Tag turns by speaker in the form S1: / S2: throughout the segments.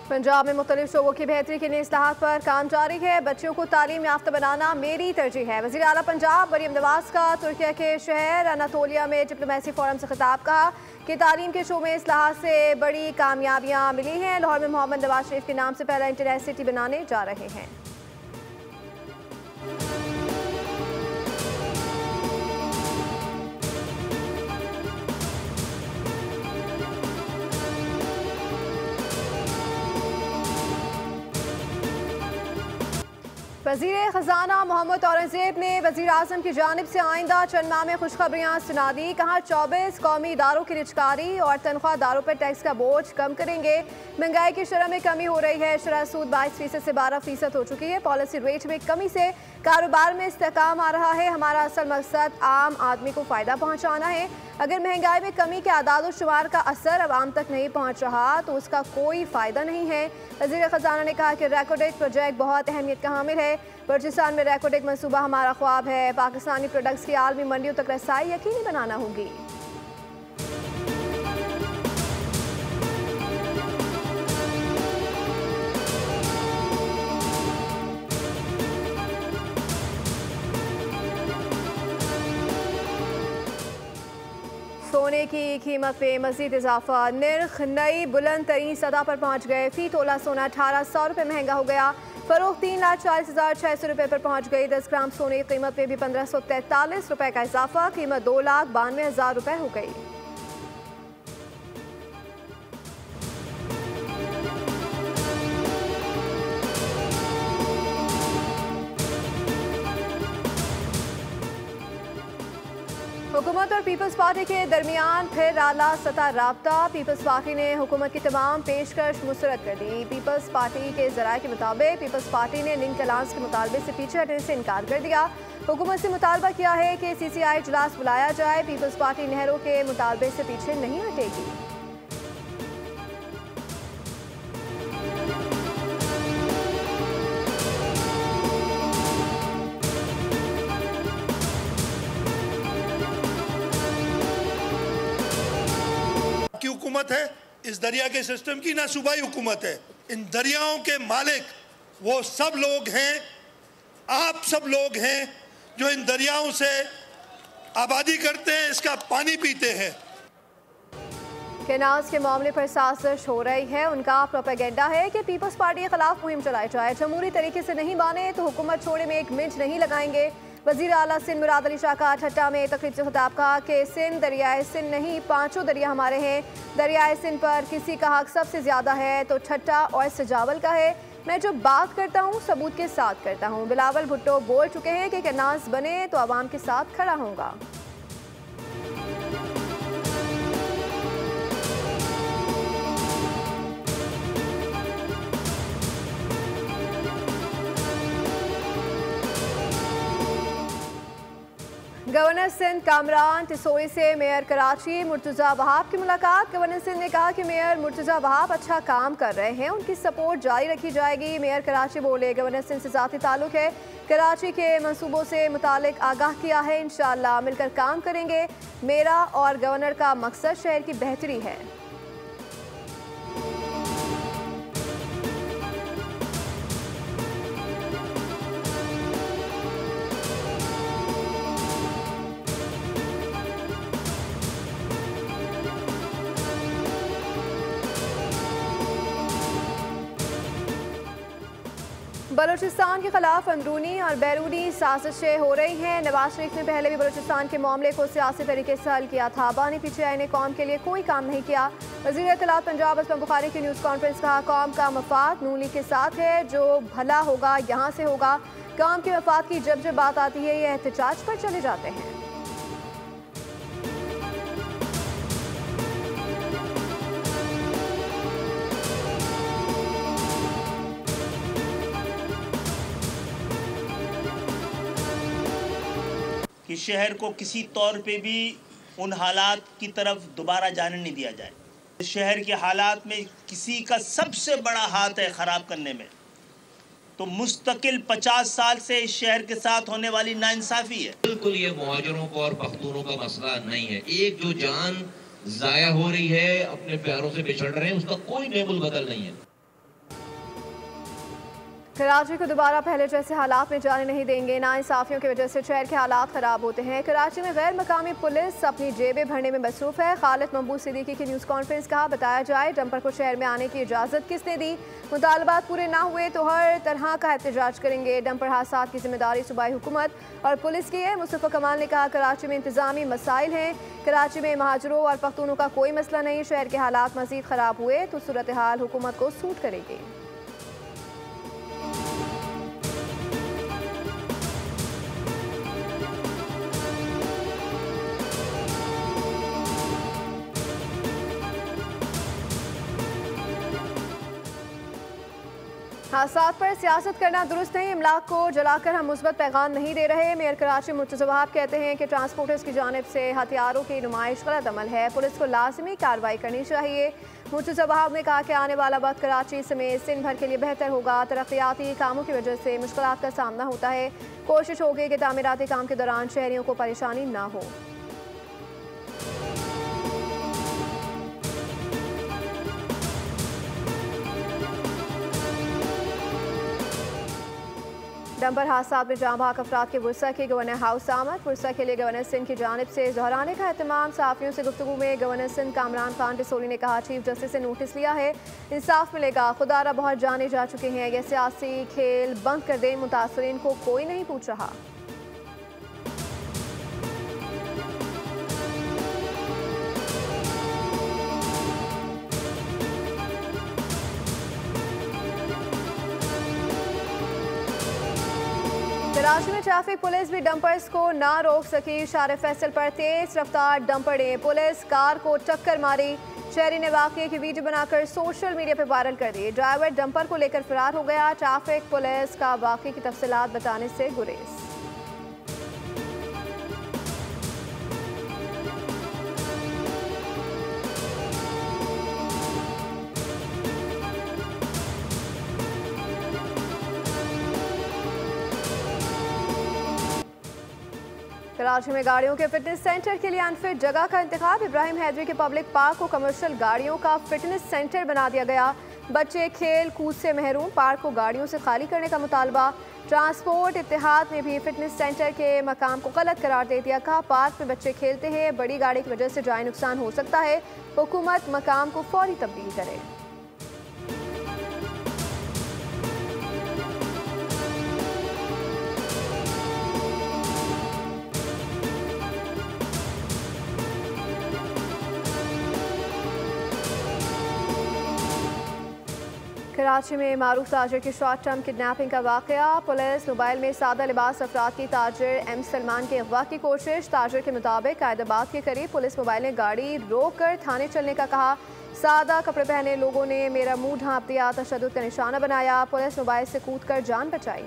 S1: पंजाब में मुख्तलिफ शोबों की बेहतरी के लिए इस्लाहात पर काम जारी है। बच्चों को तालीम याफ्ता बनाना मेरी तरजीह है। वज़ीर आला पंजाब मरियम नवाज का तुर्किया के शहर अनातोलिया में डिप्लोमेसी फोरम से खिताब, कहा कि तालीम के शो में इस्लाहात से बड़ी कामयाबियाँ मिली हैं। लाहौर में मोहम्मद नवाज शरीफ के नाम से पहला इंटरनेट सिटी बनाने जा रहे हैं। वज़ीर ख़जाना मोहम्मद औरंगज़ेब ने वज़ीर आज़म की जानिब से आइंदा चंद माह में खुशखबरियाँ सुना दी। कहा 24 कौमी इदारों की रिजकारी और तनख्वाहदारों पर टैक्स का बोझ कम करेंगे। महंगाई की शरह में कमी हो रही है। शरह सूद 22% से 12% हो चुकी है। पॉलिसी रेट में कमी से कारोबार में इस्तेहकाम आ रहा है। हमारा असल मकसद आम आदमी को फ़ायदा पहुँचाना है। अगर महंगाई में कमी के आदाद शुमार का असर अवाम तक नहीं पहुँच रहा तो उसका कोई फ़ायदा नहीं है। वज़ीर ख़जाना ने कहा कि रैकोडेक प्रोजेक्ट बहुत अहमियत का हामिल है। बलूचिस्तान में रैकोडेक मनसूबा हमारा ख्वाब है। पाकिस्तानी प्रोडक्ट्स की आलमी मंडियों तक रसाई यकीनी बनाना होगी। सोने की कीमत में मजीद इजाफा, निर्ख नई बुलंद तरीन सतह पर पहुँच गए। फी तोला सोना 1800 रुपये महंगा हो गया। फरोख्त 3,40,600 रुपये पर पहुँच गई। 10 ग्राम सोने की कीमत में भी 1543 रुपये का इजाफा। कीमत 2,92,000 रुपये हो गई। हुकूमत और पीपल्स पार्टी के दरमियान फिर आला सतह राब्ता। पीपल्स पार्टी ने हुकूमत की तमाम पेशकश मुस्तरद कर दी। पीपल्स पार्टी के ज़राए के मुताबिक पीपल्स पार्टी ने लिंक अलायंस के मुतालबे से पीछे हटने से इनकार कर दिया। हुकूमत से मुतालबा किया है कि CCI इजलास बुलाया जाए। पीपल्स पार्टी नहरों के मुतालबे से पीछे नहीं हटेगी।
S2: की हुकूमत है, इस दरिया के सिस्टम की ना सूबाई हुकूमत है। इन दरियाओं के मालिक वो सब लोग हैं, आप सब लोग हैं जो इन दरियाओं से आबादी करते हैं, इसका पानी पीते हैं।
S1: केनाज के मामले पर साजिश हो रही है। उनका प्रोपेगेंडा है कि पीपल्स पार्टी के खिलाफ मुहिम चलाई जाए। जमहूरी तरीके से नहीं माने तो हुकूमत छोड़े में एक मिनट नहीं लगाएंगे। वज़ीर आला सिंध मुराद अली शाह का ठट्टा में तकरीब से खिताब, कहा कि सिंध दरियाए सिंध नहीं, 5 दरिया हमारे हैं। दरियाए सिंध पर किसी का हक सबसे ज़्यादा है तो ठट्टा और सजावल का है। मैं जो बात करता हूँ सबूत के साथ करता हूँ। बिलावल भुट्टो बोल चुके हैं कि केनाज बने तो आवाम के साथ खड़ा होगा। गवर्नर सिंध कामरान टिसोई से मेयर कराची मुर्तज़ा वहाब की मुलाकात। गवर्नर सिंध ने कहा कि मेयर मुर्तज़ा वहाब अच्छा काम कर रहे हैं, उनकी सपोर्ट जारी रखी जाएगी। मेयर कराची बोले गवर्नर सिंध से ज़ाती ताल्लुक है, कराची के मंसूबों से मुतालिक आगाह किया है। इंशाअल्लाह मिलकर काम करेंगे। मेरा और गवर्नर का मकसद शहर की बेहतरी है। बलूचिस्तान के खिलाफ अंदरूनी और बैरूनी साजिशें हो रही हैं। नवाज शरीफ ने पहले भी बलूचिस्तान के मामले को सियासी तरीके से हल किया था। बानी पीटीआई ने कौम के लिए कोई काम नहीं किया। वज़ीर इत्तलात पंजाब असलम बुखारी की न्यूज़ कॉन्फ्रेंस, कहा कौम का मफाद नून लीग के साथ है, जो भला होगा यहाँ से होगा। कौम के मफाद की जब जब बात आती है ये एहतजाज पर चले जाते हैं।
S3: कि शहर को किसी तौर पे भी उन हालात की तरफ दोबारा जाने नहीं दिया जाए। शहर के हालात में किसी का सबसे बड़ा हाथ है ख़राब करने में, तो मुस्तकिल 50 साल से इस शहर के साथ होने वाली नाइंसाफ़ी है।
S4: बिल्कुल ये मुहाजिरों को और पख्तूनों का मसला नहीं है। एक जो जान ज़ाया हो रही है, अपने प्यारों से बिछड़ रहे हैं, उसका कोई नेमुल बदल नहीं है।
S1: कराची को दोबारा पहले जैसे हालात में जाने नहीं देंगे। नाइंसाफियों की वजह से शहर के हालात खराब होते हैं। कराची में गैर मकामी पुलिस अपनी जेबें भरने में मसरूफ है। खालिद महबूब सिद्दीकी की न्यूज़ कॉन्फ्रेंस कहा, बताया जाए डंपर को शहर में आने की इजाज़त किसने दी? मुतालबात पूरे ना हुए तो हर तरह का एहतजाज करेंगे। डंपर हादसात की जिम्मेदारी सूबाई हुकूमत और पुलिस की है। मुस्तफा कमाल ने कहा, कराची में इंतजामी मसाइल हैं। कराची में महाजरों और पख्तूनों का कोई मसला नहीं। शहर के हालात मजीद ख़राब हुए तो सूरत हाल हुकूमत को सूट करेगी। हादसात पर सियासत करना दुरुस्त नहीं। इमलाक को जलाकर हम मुस्बत पैगाम नहीं दे रहे। मेयर कराची मुर्तज़ा वहाब कहते हैं कि ट्रांसपोर्टर्स की जानिब से हथियारों की नुमाइश गलत अमल है। पुलिस को लाजमी कार्रवाई करनी चाहिए। मुर्तज़ा वहाब ने कहा कि आने वाला वक्त कराची समेत सिंध भर के लिए बेहतर होगा। तरक्याती कामों की वजह से मुश्किलात का सामना होता है। कोशिश होगी कि तामीराती काम के दौरान शहरियों को परेशानी ना हो। डंपर हादसा में जाँ भाग अफराद के वर्सा के गवर्नर हाउस आमद। वर्सा के लिए गवर्नर सिंध की जानिब से दोहराने का एहतमाम। सहाफ़ियों से गुफ्तगू में गवर्नर सिंध कामरान खान डिसोली ने कहा, चीफ जस्टिस से नोटिस लिया है, इंसाफ मिलेगा। खुदारा बहुत जाने जा चुके हैं। ये सियासी खेल बंद कर दें। मुतासरीन को कोई नहीं पूछ रहा। कराची में ट्रैफिक पुलिस भी डंपर्स को ना रोक सकी। शारे फैसल पर तेज रफ्तार डंपर ने पुलिस कार को टक्कर मारी। शहरी ने वाकये की वीडियो बनाकर सोशल मीडिया पर वायरल कर दी। ड्राइवर डंपर को लेकर फरार हो गया। ट्रैफिक पुलिस का वाकये की तफसीलात बताने से गुरेज। कराची में गाड़ियों के फिटनेस सेंटर के लिए अनफिट जगह का इंतखाब। इब्राहिम हैदरी के पब्लिक पार्क को कमर्शियल गाड़ियों का फिटनेस सेंटर बना दिया गया। बच्चे खेल कूद से महरूम। पार्क को गाड़ियों से खाली करने का मुतालबा। ट्रांसपोर्ट इत्तेहाद ने भी फिटनेस सेंटर के मकाम को गलत करार दे दिया। कहा, पार्क में बच्चे खेलते हैं, बड़ी गाड़ी की वजह से जाए नुकसान हो सकता है। हुकूमत मकाम को फौरी तब्दील करे। कराची में मारूफ ताजिर की शॉर्ट टर्म किडनैपिंग का वाकया। पुलिस मोबाइल में सादा लिबास अफराद की ताजिर एम सलमान के अगवा की कोशिश। ताजिर के मुताबिक कायदाबाद के करीब पुलिस मोबाइल ने गाड़ी रोक कर थाने चलने का कहा। सादा कपड़े पहने लोगों ने मेरा मुंह ढांप दिया, तशद्दुद का निशाना बनाया। पुलिस मोबाइल से कूद कर जान बचाई।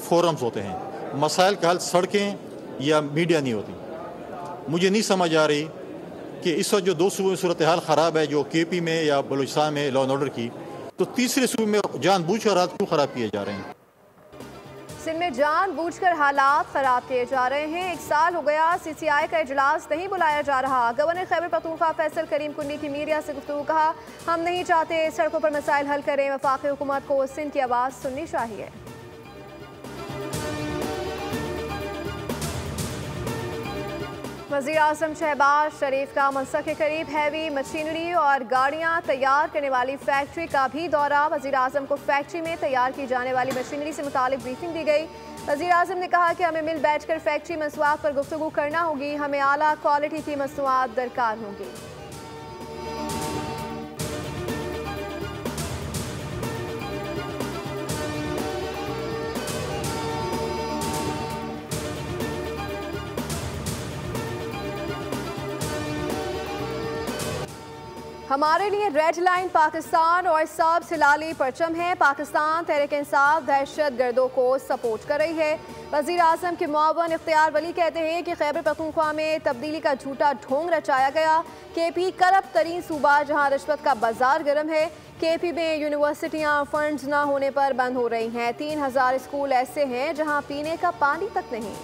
S5: फोरम्स होते हैं, मसाइल का हल सड़कें या मीडिया नहीं होती। मुझे नहीं समझ आ रही कि इस वक्त जो दो सूबों में सूरत हाल ख़राब है, जो केपी में या बलूचिस्तान में लॉ एंड ऑर्डर की, तो तीसरे सूबे में जानबूझकर हालात क्यों ख़राब किए जा रहे हैं?
S1: सिंध में जानबूझकर हालात ख़राब किए जा रहे हैं। 1 साल हो गया CCI का इजलास नहीं बुलाया जा रहा। गवर्नर खैबर पख्तूनख्वा फैसल करीम कुन्नी की मीडिया से गुफ्तगू। कहा, हम नहीं चाहते सड़कों पर मसाइल हल करें। वफाकी हुकूमत को सिंध की आवाज़ सुननी चाहिए। वज़ीर आज़म शहबाज शरीफ का मनसब के करीब हैवी मशीनरी और गाड़ियां तैयार करने वाली फैक्ट्री का भी दौरा। वज़ीर आज़म को फैक्ट्री में तैयार की जाने वाली मशीनरी से मुतालिक ब्रीफिंग दी गई। वज़ीर आज़म ने कहा कि हमें मिल बैठकर फैक्ट्री मसनूआत पर गुफ्तगू करना होगी। हमें आला क्वालिटी की मसनूआत दरकार होगी। हमारे लिए रेड लाइन पाकिस्तान और सब हिलाली परचम है। पाकिस्तान तहरीक इंसाफ दहशत गर्दों को सपोर्ट कर रही है। वज़ीर आज़म के मुआवन इख्तियार वली कहते हैं कि खैबर पख्तूनख्वा में तब्दीली का झूठा ढोंग रचाया गया। KP करप्ट तरीन सूबा जहां रिश्वत का बाजार गर्म है। KP में यूनिवर्सिटियां फंड्स ना होने पर बंद हो रही हैं। 3000 स्कूल ऐसे हैं जहां पीने का पानी तक नहीं।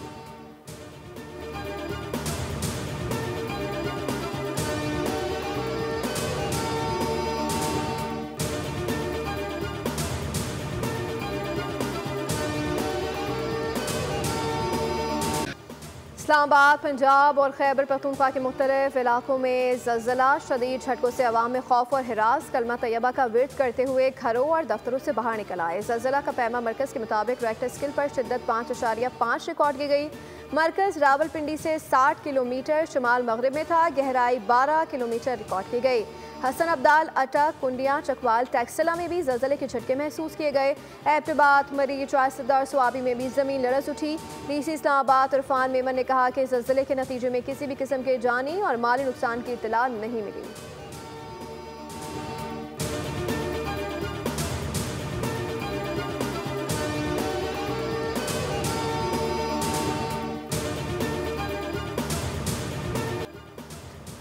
S1: इस्लामाबाद, पंजाब और खैबर पख्तूनख्वा के मुख्तलिफ इलाकों में ज़लज़ला, शदीद झटकों से अवाम में खौफ और हिरास। कलमा तैयबा का विर्द करते हुए घरों और दफ्तरों से बाहर निकल आए। ज़लज़ला का पैमा मरकज़ के मुताबिक रेक्टर स्केल पर शिद्दत 5.5 रिकॉर्ड की गई। मरकज़ रावलपिंडी से 60 किलोमीटर शुमाल मगरिब में था। गहराई 12 किलोमीटर रिकॉर्ड की गई। हसन अब्दाल, अटक, कुंडिया, चकवाल, टैक्सला में भी ज़लज़ले के झटके महसूस किए गए। एबटाबाद, मरीज, रायसदा और स्वाबी में भी ज़मीन लरज़ उठी। DC इस्लामाबाद इरफान मेमन ने कहा कि ज़लज़ले के नतीजे में किसी भी किस्म के जानी और माली नुकसान की इत्तला नहीं मिली।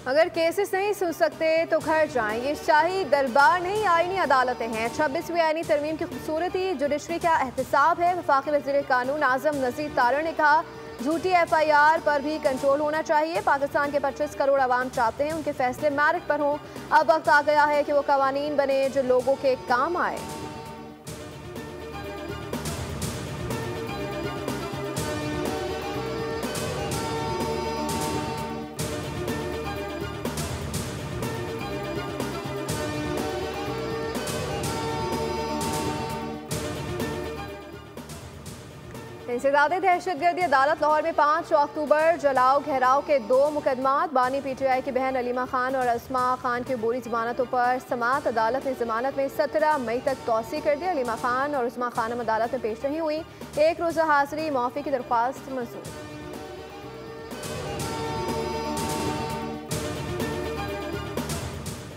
S1: अगर केसेस नहीं सुन सकते तो घर जाएं। ये शाही दरबार नहीं, आईनी अदालतें हैं। 26वीं आईनी तरमीम की खूबसूरती जुडिशरी का एहतसाब है। वफाकी वज़ीर कानून आज़म नज़ीर तारड़ ने कहा झूठी FIR पर भी कंट्रोल होना चाहिए। पाकिस्तान के 25 करोड़ अवाम चाहते हैं उनके फैसले मेरिट पर हों। अब वक्त आ गया है कि वो कवानीन बने जो लोगों के काम आए। इंसदादे दहशतगर्दी अदालत लाहौर में 5 अक्टूबर जलाओ घेराव के 2 मुकदमात। बानी PTI की बहन अलीमा खान और अस्मा खान की बोरी जमानतों पर समात। अदालत ने जमानत में 17 मई तक तौसी कर दी। अलीमा खान और अस्मा खानम अदालत में पेश नहीं हुई। 1 रोज़ा हाजिरी माफ़ी की दरख्वास्त मंजूर।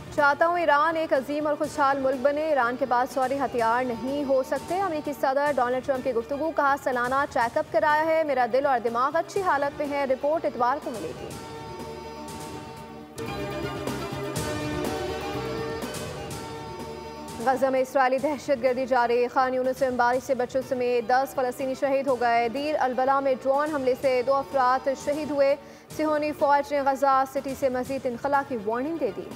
S1: चाहता हूँ ईरान एक अजीम और खुशहाल मुल्क बने। ईरान के पास फौरी हथियार नहीं हो सकते। अमेरिकी सदर डोनाल्ड ट्रंप की गुफ्तगू। कहा सालाना चेकअप कराया है, मेरा दिल और दिमाग अच्छी हालत में है। रिपोर्ट इतवार को मिलेगी। गजा में इस्राएली दहशतगर्दी जारी। खान यूनिस में बारिश से बच्चों समेत 10 फ़लस्तीनी शहीद हो गए। दीर अलबला में ड्रोन हमले से 2 अफराद शहीद हुए। सिहोनी फौज ने गजा सिटी से मजीद इनखला की वार्निंग दे दी।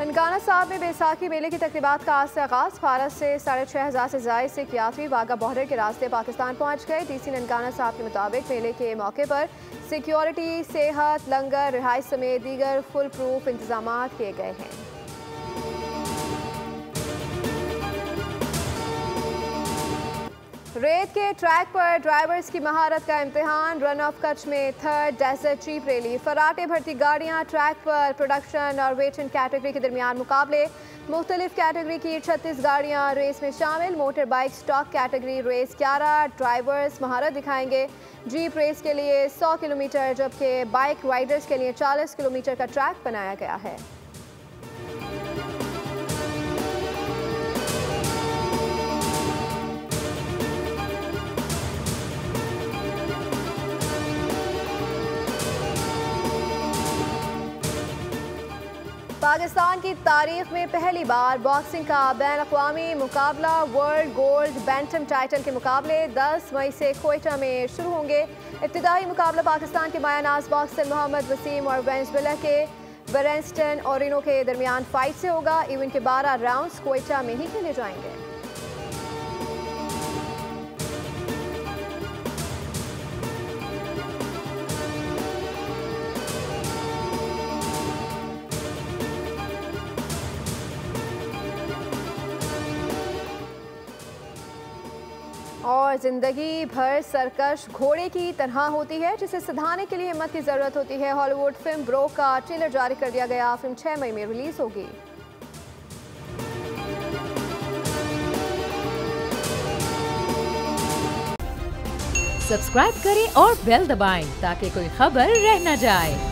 S1: ननकाना साहब में बैसाखी मेले की तकरीबात का आज से आगाज़। भारत से 6500 से ज़ायद सिख यात्री वाघा बॉर्डर के रास्ते पाकिस्तान पहुँच गए। DC ननकाना साहब के मुताबिक मेले के मौके पर सिक्योरिटी, सेहत, लंगर, रिहाइश समेत दीगर फुल प्रूफ इंतजाम किए गए हैं। रेत के ट्रैक पर ड्राइवर्स की महारत का इम्तिहान। रन ऑफ कच्छ में 3rd डेजर्ट चीफ रैली। फराटे भरती गाड़ियां ट्रैक पर। प्रोडक्शन और वेटन कैटेगरी के दरमियान मुकाबले। मुख्तलिफ कैटेगरी की 36 गाड़ियां रेस में शामिल। Motor bike stock category race 11 drivers महारत दिखाएंगे। जीप रेस के लिए 100 किलोमीटर जबकि बाइक राइडर्स के लिए 40 किलोमीटर का ट्रैक बनाया गया है। पाकिस्तान की तारीख में पहली बार बॉक्सिंग का बैन-अक़वामी मुकाबला। वर्ल्ड गोल्ड बैंटम टाइटल के मुकाबले 10 मई से कोयटा में शुरू होंगे। इब्तिदाई मुकाबला पाकिस्तान के मायानाज बॉक्सर मोहम्मद वसीम और वेनेजुएला के बेरेंस्टन ओरिनो के दरमियान फाइट से होगा। इवेंट के 12 राउंड्स कोयटा में ही खेले जाएंगे। और और जिंदगी भर सरकश घोड़े की तरह होती है जिसे सिधाने के लिए हिम्मत की जरूरत होती है। हॉलीवुड फिल्म ब्रो का ट्रेलर जारी कर दिया गया। फिल्म 6 मई में रिलीज होगी।
S6: सब्सक्राइब करें और बेल दबाएं ताकि कोई खबर रह न जाए।